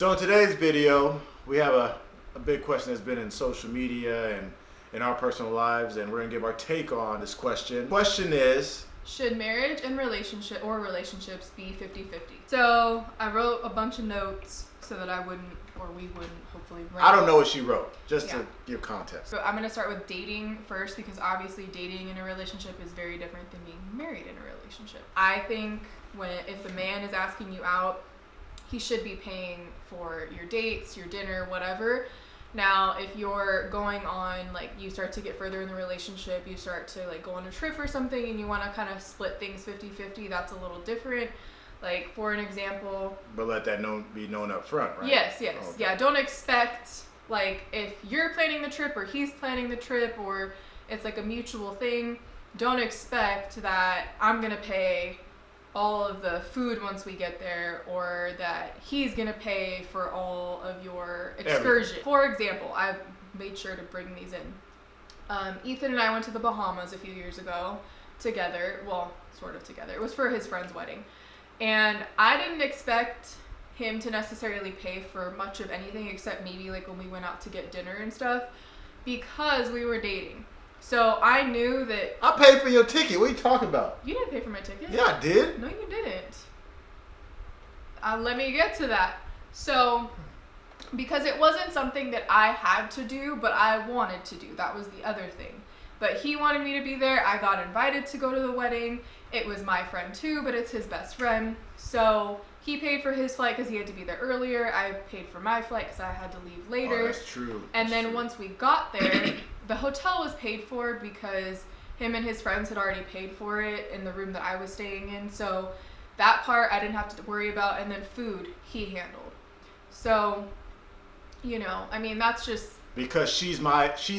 So in today's video, we have a big question that's been in social media and in our personal lives, and we're gonna give our take on this question. Question is, should marriage and relationships be 50-50? So I wrote a bunch of notes so that we wouldn't hopefully run. I don't know what she wrote, just to give context. So I'm gonna start with dating first, because obviously dating in a relationship is very different than being married in a relationship. I think if the man is asking you out, he should be paying for your dates, your dinner, whatever. Now, if you're going on, like, you start to get further in the relationship, you start to, like, go on a trip or something, and you want to kind of split things 50-50, that's a little different. Like, for an example... But let that be known up front, right? Yes. Okay. Yeah, don't expect, like, if you're planning the trip or he's planning the trip or it's, like, a mutual thing, don't expect that I'm going to pay all of the food once we get there, or that he's gonna pay for all of your excursion. For example, I made sure to bring these in. Ethan and I went to the Bahamas a few years ago together. Well, sort of together. It was for his friend's wedding. And I didn't expect him to necessarily pay for much of anything, except maybe like when we went out to get dinner and stuff, because we were dating. So I knew that... I paid for your ticket. What are you talking about? You didn't pay for my ticket? Yeah, I did. No, you didn't. Let me get to that. So, because it wasn't something that I had to do, but I wanted to do. That was the other thing. But he wanted me to be there. I got invited to go to the wedding. It was my friend too, but it's his best friend. So he paid for his flight because he had to be there earlier. I paid for my flight because I had to leave later. Oh, that's true. And then once we got there, the hotel was paid for because him and his friends had already paid for it in the room that I was staying in. So that part I didn't have to worry about. And then food, he handled. So, you know, I mean, that's just... Because she's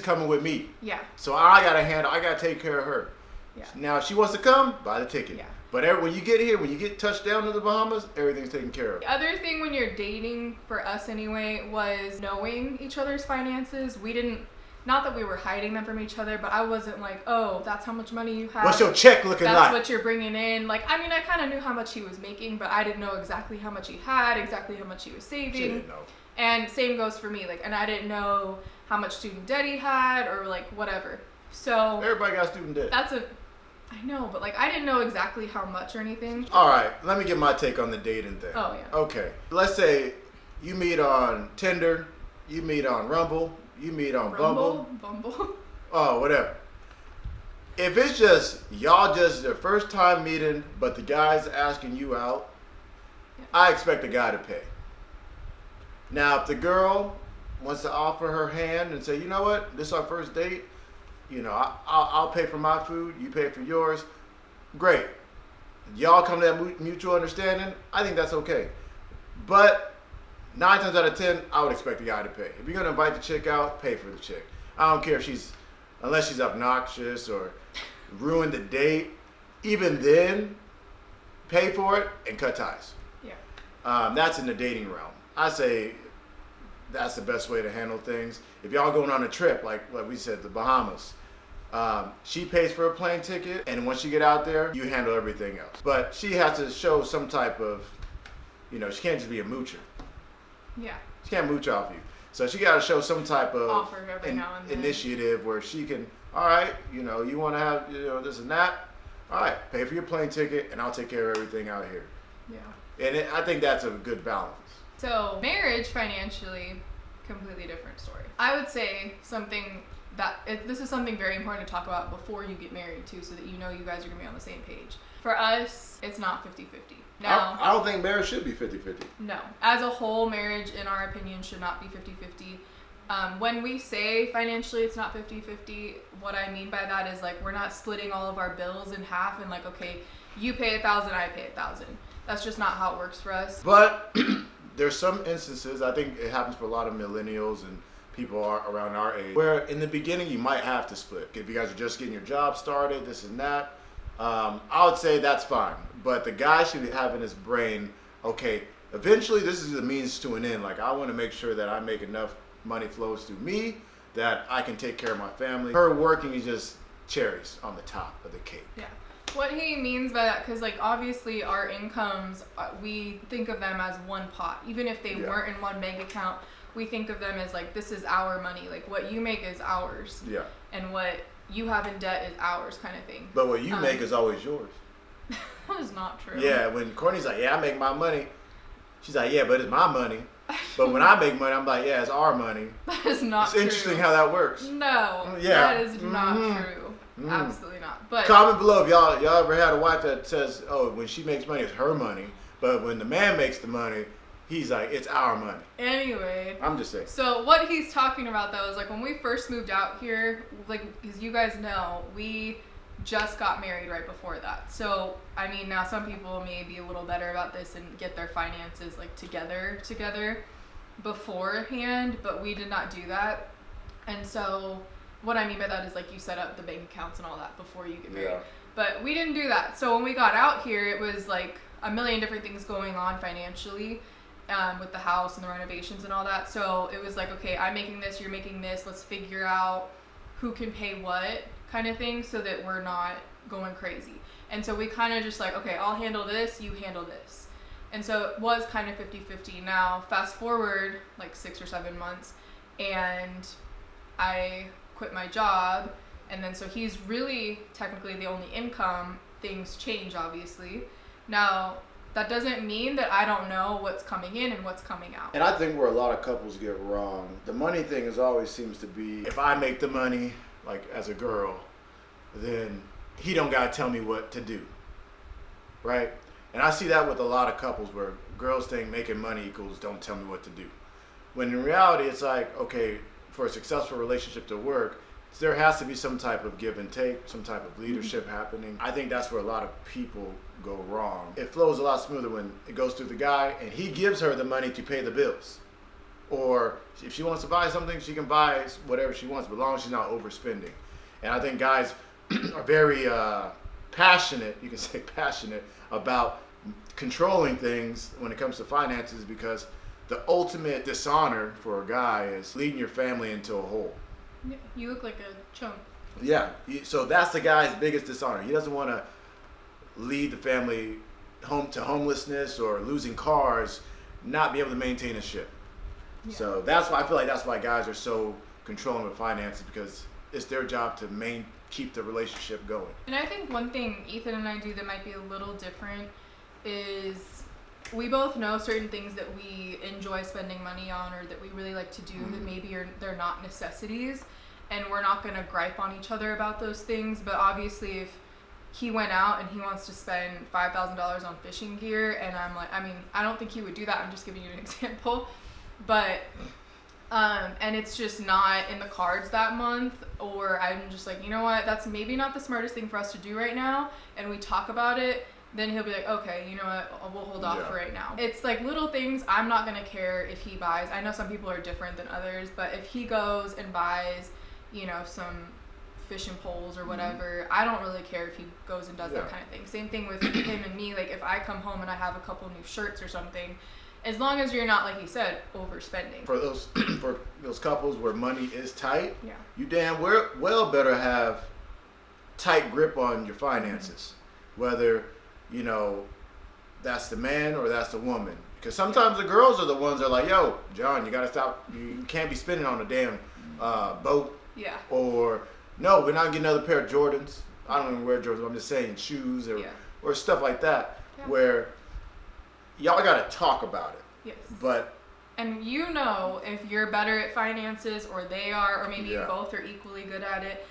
coming with me. Yeah. So I gotta take care of her. Yeah. Now, if she wants to come, buy the ticket. Yeah. But when you get here, when you get touched down to the Bahamas, everything's taken care of. The other thing when you're dating, for us anyway, was knowing each other's finances. We didn't... Not that we were hiding them from each other, but I wasn't like, oh, that's how much money you have. What's your check looking like? That's what you're bringing in. Like, I mean, I kind of knew how much he was making, but I didn't know exactly how much he had, exactly how much he was saving. She didn't know. And same goes for me. Like, and I didn't know how much student debt he had or, like, whatever. So... Everybody got student debt. I know, but, like, I didn't know exactly how much or anything. All right, let me get my take on the dating thing. Oh, yeah. Okay, let's say you meet on Tinder, you meet on Rumble, you meet on Bumble. Oh, whatever. If it's just y'all just their first time meeting, but the guy's asking you out, yeah, I expect the guy to pay. Now, if the girl wants to offer her hand and say, you know what, this is our first date, you know, I'll pay for my food, you pay for yours, great. Y'all come to that mutual understanding, I think that's okay. But 9 times out of 10, I would expect the guy to pay. If you're gonna invite the chick out, pay for the chick. I don't care if unless she's obnoxious or ruined the date. Even then, pay for it and cut ties. Yeah. That's in the dating realm. I say that's the best way to handle things. If y'all going on a trip, like we said, the Bahamas, she pays for a plane ticket, and once you get out there, you handle everything else. But she has to show some type of, you know, she can't just be a moocher. Yeah. She can't mooch off you. So she got to show some type of offer every now and then. Initiative where she can, all right, you know, you want to have, you know, this and that. All right, pay for your plane ticket and I'll take care of everything out here. Yeah. And I think that's a good balance. So marriage financially, completely different story. I would say this is something very important to talk about before you get married too, so that you know you guys are going to be on the same page. For us, it's not 50-50. Now, I don't think marriage should be 50-50. No. As a whole, marriage, in our opinion, should not be 50-50. When we say financially it's not 50-50, what I mean by that is, like, we're not splitting all of our bills in half and, like, okay, you pay $1,000, I pay $1,000. That's just not how it works for us. But there's some instances, I think it happens for a lot of millennials and people are around our age, where in the beginning you might have to split. If you guys are just getting your job started, this and that, I would say that's fine. But the guy should have in his brain, okay, eventually this is a means to an end. Like, I want to make sure that I make enough money flows through me that I can take care of my family. Her working is just cherries on the top of the cake. Yeah. What he means by that, because like obviously our incomes, we think of them as one pot. Even if they weren't in one bank account, we think of them as like, this is our money. Like what you make is ours. Yeah. And what you have in debt is ours, kind of thing. But what you make is always yours. That is not true. Yeah, when Courtney's like, yeah, I make my money. She's like, yeah, but it's my money. But when I make money, I'm like, yeah, it's our money. That is not It's true. interesting how that works. No. Yeah. That is not true. Absolutely not. But comment below if y'all ever had a wife that says, oh, when she makes money, it's her money. But when the man makes the money, he's like, it's our money. Anyway. I'm just saying. So what he's talking about though is like when we first moved out here, like, because you guys know, we just got married right before that. So, I mean, now some people may be a little better about this and get their finances like together beforehand, but we did not do that. And so what I mean by that is like you set up the bank accounts and all that before you get married. Yeah. But we didn't do that. So when we got out here, it was like a million different things going on financially with the house and the renovations and all that. So it was like, okay, I'm making this, you're making this. Let's figure out who can pay what kind of thing so that we're not going crazy. And so we kind of just like, okay, I'll handle this, you handle this. And so it was kind of 50-50. Now, fast forward like 6 or 7 months, and I quit my job, and then so he's really technically the only income. Things change, obviously. Now, that doesn't mean that I don't know what's coming in and what's coming out. And I think where a lot of couples get wrong, the money thing is always seems to be, if I make the money, like as a girl, then he don't gotta tell me what to do, right? And I see that with a lot of couples where girls think making money equals don't tell me what to do. When in reality, it's like, okay, for a successful relationship to work, there has to be some type of give and take, some type of leadership happening. I think that's where a lot of people go wrong. It flows a lot smoother when it goes through the guy and he gives her the money to pay the bills. Or if she wants to buy something, she can buy whatever she wants, but as long as she's not overspending. And I think guys are very passionate, you can say passionate, about controlling things when it comes to finances, because the ultimate dishonor for a guy is leading your family into a hole. You look like a chump. Yeah, so that's the guy's biggest dishonor. He doesn't want to lead the family home to homelessness or losing cars, not be able to maintain a ship. Yeah. So that's why I feel like that's why guys are so controlling with finances, because it's their job to keep the relationship going. And I think one thing Ethan and I do that might be a little different is we both know certain things that we enjoy spending money on or that we really like to do that maybe they're not necessities, and we're not going to gripe on each other about those things. But obviously if he went out and he wants to spend $5,000 on fishing gear, and I'm like, I mean, I don't think he would do that. I'm just giving you an example. But and it's just not in the cards that month, or I'm just like, you know what, that's maybe not the smartest thing for us to do right now, and we talk about it, then he'll be like, okay, you know what, we'll hold off for right now. It's like little things. I'm not going to care if he buys. I know some people are different than others, but if he goes and buys, you know, some fishing poles or whatever, I don't really care if he goes and does that kind of thing. Same thing with him and me. Like if I come home and I have a couple new shirts or something, as long as you're not, like you said, overspending. For those couples where money is tight, yeah, you damn well better have tight grip on your finances, whether, you know, that's the man or that's the woman. Because sometimes the girls are the ones that are like, yo, John, you gotta stop. You can't be spending on a damn boat. Yeah. Or no, we're not getting another pair of Jordans. I don't even wear Jordans. I'm just saying shoes or stuff like that, where y'all gotta talk about it. Yes. But and you know if you're better at finances or they are, or maybe you both are equally good at it.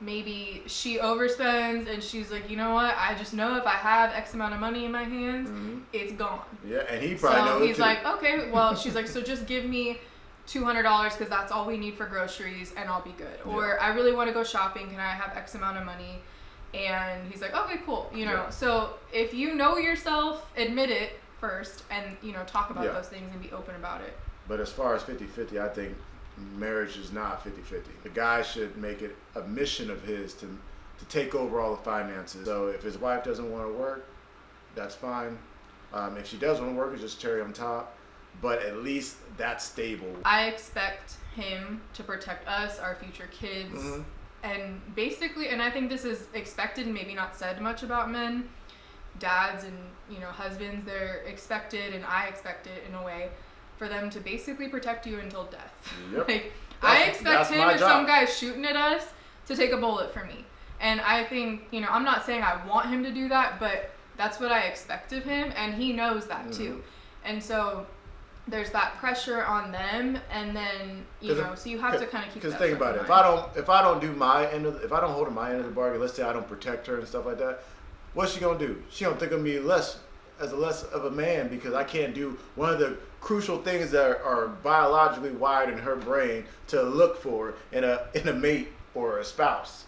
Maybe she overspends and she's like, you know what, I just know if I have X amount of money in my hands, it's gone. Yeah, and he probably knows it too. He's like, okay, well, she's like, so just give me $200 because that's all we need for groceries and I'll be good. Or I really want to go shopping, can I have X amount of money? And he's like, okay, cool. You know, so if you know yourself, admit it first and, you know, talk about those things and be open about it. But as far as 50-50, I think marriage is not 50-50. The guy should make it a mission of his to take over all the finances. So if his wife doesn't want to work, that's fine. If she does want to work, it's just cherry on top. But at least that's stable. I expect him to protect us, our future kids, And basically, and I think this is expected and maybe not said much about men, dads and, you know, husbands, they're expected, and I expect it in a way, for them to basically protect you until death. Yep. Like, I expect him, if some guy's shooting at us, to take a bullet for me. And I think, you know, I'm not saying I want him to do that, but that's what I expect of him, and he knows that too. And so there's that pressure on them, and then, you know, so you have to kind of keep that. Because think about it, if I don't do my end of, if I don't hold my end of the bargain, let's say I don't protect her and stuff like that, what's she gonna do? She gonna think of me less of a man because I can't do one of the crucial things that are biologically wired in her brain to look for in a mate or a spouse.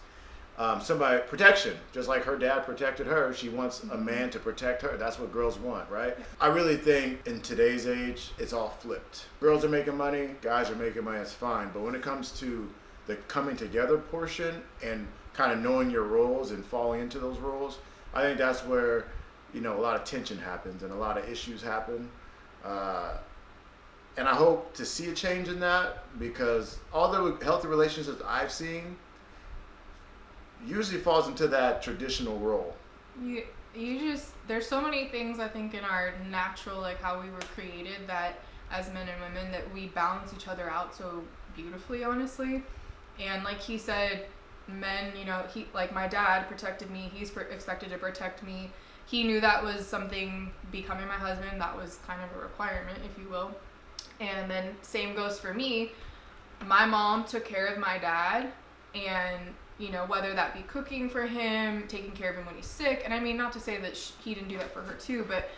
Somebody, protection, just like her dad protected her, she wants a man to protect her. That's what girls want, right? I really think in today's age, it's all flipped. Girls are making money, guys are making money, that's fine. But when it comes to the coming together portion and kind of knowing your roles and falling into those roles, I think that's where, you know, a lot of tension happens and a lot of issues happen. And I hope to see a change in that, because all the healthy relationships I've seen usually falls into that traditional role. You just, there's so many things I think in our natural, like how we were created, that as men and women, that we balance each other out so beautifully, honestly. And like he said, men, you know, he, like my dad protected me, he's expected to protect me. He knew that was something, becoming my husband, that was kind of a requirement, if you will. And then same goes for me. My mom took care of my dad, and, you know, whether that be cooking for him, taking care of him when he's sick, and I mean, not to say that he didn't do that for her too, but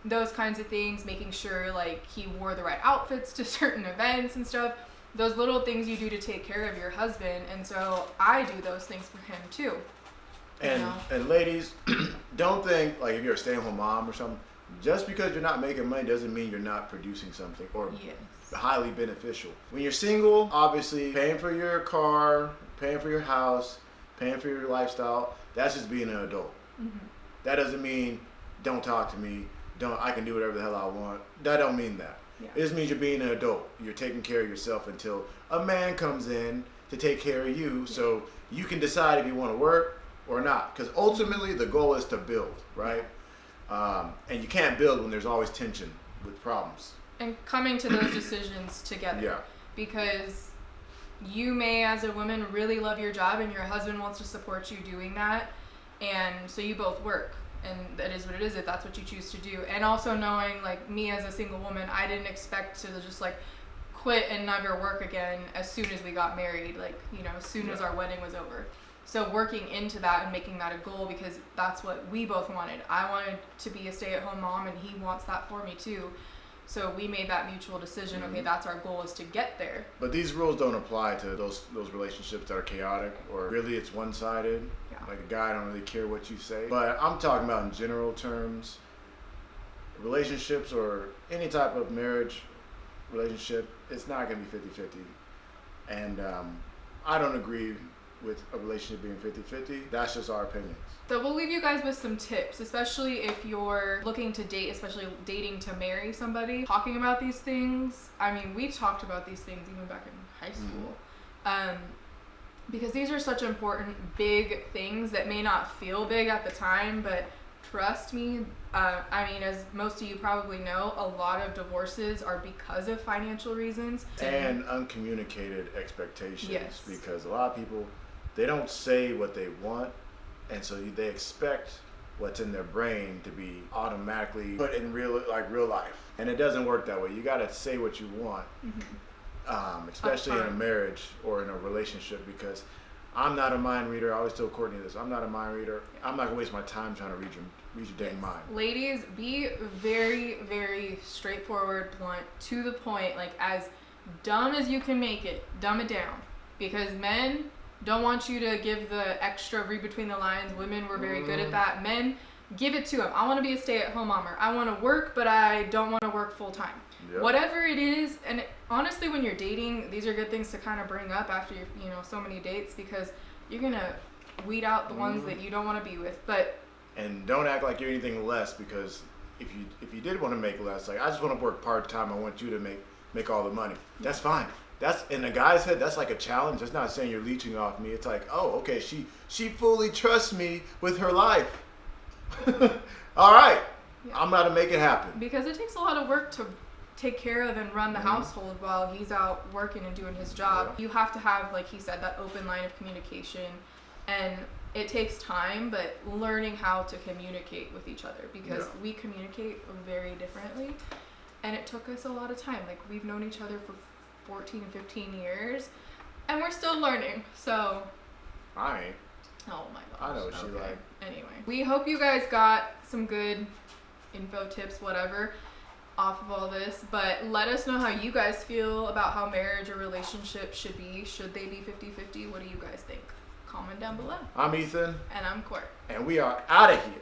those kinds of things, making sure like he wore the right outfits to certain events and stuff, those little things you do to take care of your husband. And so I do those things for him too. And ladies, don't think like if you're a stay-at-home mom or something, just because you're not making money doesn't mean you're not producing something or highly beneficial. When you're single, obviously paying for your car, paying for your house, paying for your lifestyle, that's just being an adult. That doesn't mean don't talk to me, I can do whatever the hell I want. That don't mean that. It just means you're being an adult. You're taking care of yourself until a man comes in to take care of you, so you can decide if you want to work or not. Because ultimately the goal is to build, right? And you can't build when there's always tension with problems. And coming to those decisions together. Because you may, as a woman, really love your job, and your husband wants to support you doing that, and so you both work, and that is what it is if that's what you choose to do. And also knowing, like me as a single woman, I didn't expect to just like quit and never work again as soon as we got married, like, you know, as soon as our wedding was over. So working into that and making that a goal, because that's what we both wanted. I wanted to be a stay-at-home mom, and he wants that for me too. So we made that mutual decision. Okay, that's our goal, is to get there. But these rules don't apply to those relationships that are chaotic, or really it's one-sided. Like a guy don't really care what you say. But I'm talking about in general terms, relationships or any type of marriage relationship, it's not going to be 50-50. And I don't agree with a relationship being 50-50. That's just our opinions. So we'll leave you guys with some tips, especially if you're looking to date, especially dating to marry somebody. Talking about these things, I mean, we've talked about these things even back in high school. Because these are such important, big things that may not feel big at the time, but trust me, I mean, as most of you probably know, a lot of divorces are because of financial reasons. And uncommunicated expectations. Because a lot of people, they don't say what they want, and so they expect what's in their brain to be automatically put in real life. And it doesn't work that way. You got to say what you want, especially in a marriage or in a relationship, because I'm not a mind reader. I always tell Courtney this. I'm not a mind reader. I'm not going to waste my time trying to read your dang mind. Ladies, be very, very straightforward, blunt, to the point, like as dumb as you can make it. Dumb it down. Because men don't want you to give the extra read between the lines. Women were very good at that. Men, give it to them. I want to be a stay-at-home mommer. I want to work, but I don't want to work full-time. Whatever it is, and honestly, when you're dating, these are good things to kind of bring up after you know, so many dates, because you're gonna weed out the ones that you don't want to be with. And don't act like you're anything less, because if you did want to make less, like I just want to work part-time, I want you to make all the money. That's fine. that's in the guy's head. That's like a challenge. It's not saying you're leeching off me. It's like, oh, okay, she fully trusts me with her life. All right, Yeah. I'm about to make it happen. Because it takes a lot of work to take care of and run the household while he's out working and doing his job. Yeah. You have to have, like he said, that open line of communication, and it takes time, but learning how to communicate with each other, because we communicate very differently, and it took us a lot of time. Like, we've known each other for 14 and 15 years, and we're still learning. So I ain't. oh my gosh, I know what she like. Anyway, we hope you guys got some good info, tips, whatever off of all this, but let us know how you guys feel about how marriage or relationship should be. Should they be 50-50? What do you guys think? Comment down below. I'm Ethan. And I'm Court. And we are out of here.